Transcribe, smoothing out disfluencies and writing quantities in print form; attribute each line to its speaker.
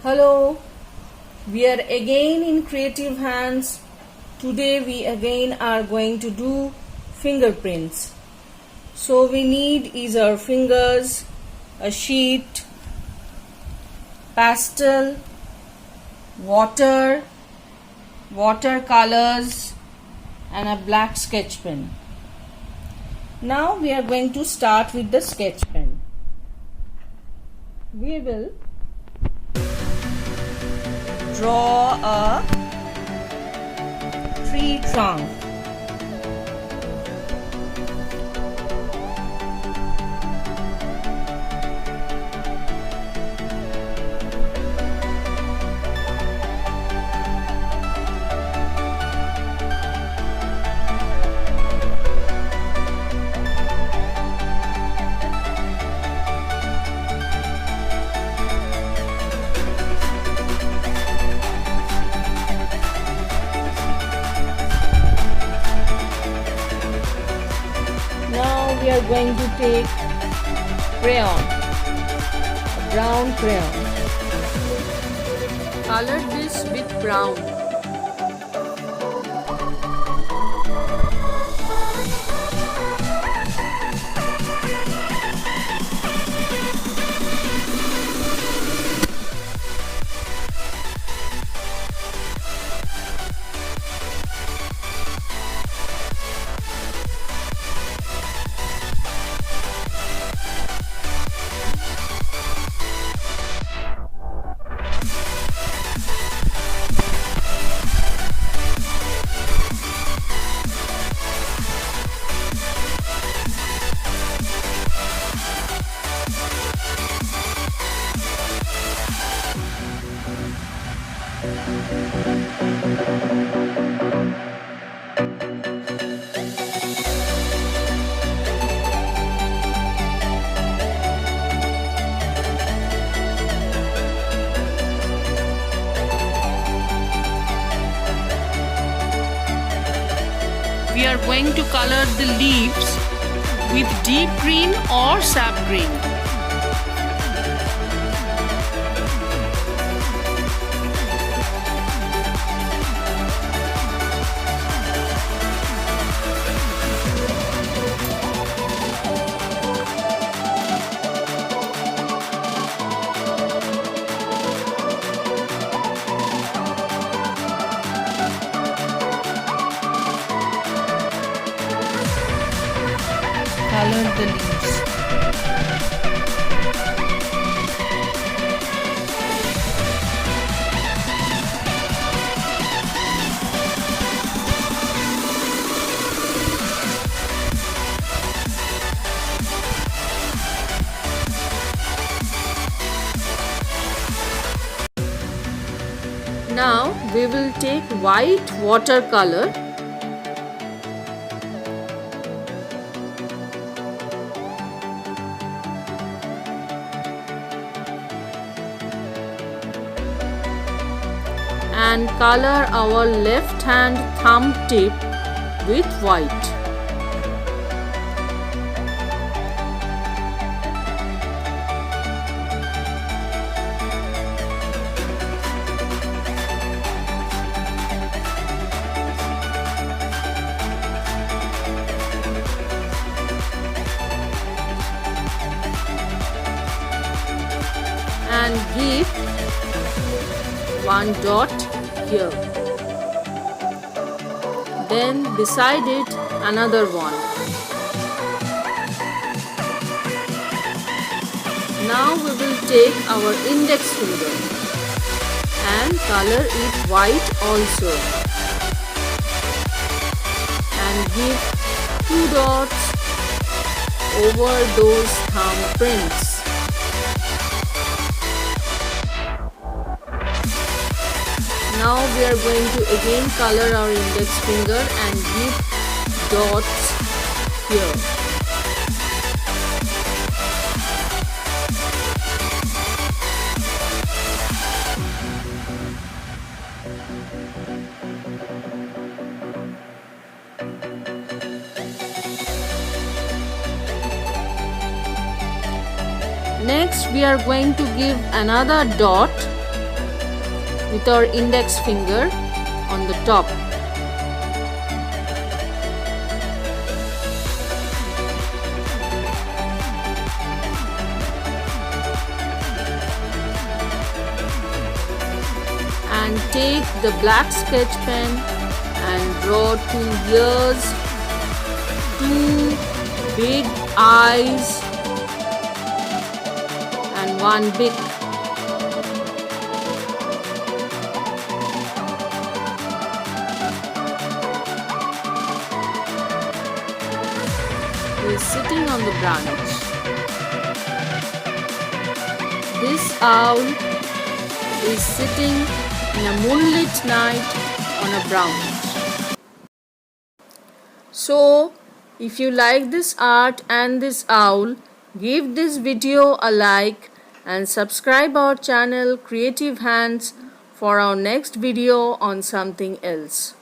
Speaker 1: Hello, we are again in Creative Hands. Today we again are going to do fingerprints. So we need is our fingers, a sheet, pastel, watercolors and a black sketch pen. Now we are going to start with the sketch pen. We will draw a tree trunk. Now we are going to take crayon, a brown crayon. Color this with brown. We are going to color the leaves with deep green or sap green. Color the leaves. Now we will take white watercolor and color our left hand thumb tip with white. And give one dot here. Then beside it another one. Now we will take our index finger and color it white also. And give 2 dots over those thumb prints. Now we are going to again color our index finger and give dots here. Next we are going to give another dot with our index finger on the top. And take the black sketch pen and draw 2 ears, 2 big eyes and 1 beak. He is sitting on the branch. This owl is sitting in a moonlit night on a branch. So, if you like this art and this owl, give this video a like and subscribe our channel Creative Hands for our next video on something else.